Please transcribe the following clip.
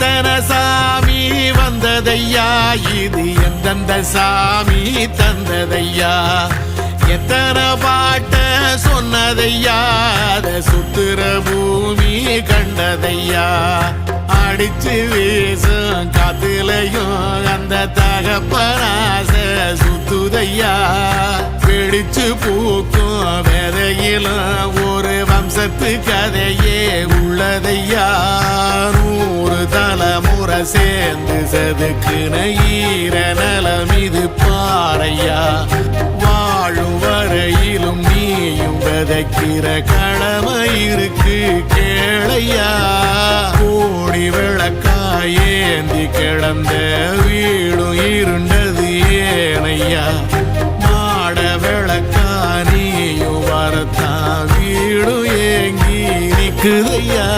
எத்தனை சாமி வந்ததையா, இது எந்தெந்த சாமி தந்ததையா, எத்தனை பாட்ட சொன்னதையா, அத சுத்துற பூமி கண்டதையா, அடிச்சு வீசும் காத்துலையும் அந்த தகப்பனாச சுத்துதையா, பிடிச்சு பூக்கும் விதையிலும் ஒரு வம்சத்து கதையே உள்ளதையா, 100 தலைமுறை சேர்ந்து செதுக்குன ஈர நலம் இது பாறையா, வாழும் வரையிலும் நீயும் விதைக்கிற கடமை இருக்கு கேளையா, கோடி விளக்காயேந்தி கிடந்த வீடும் இருண்டது ஏனையா, மாட விளக்கா நீயும் வரத்தான் வீடும் ஏங்கி நிக்குதையா.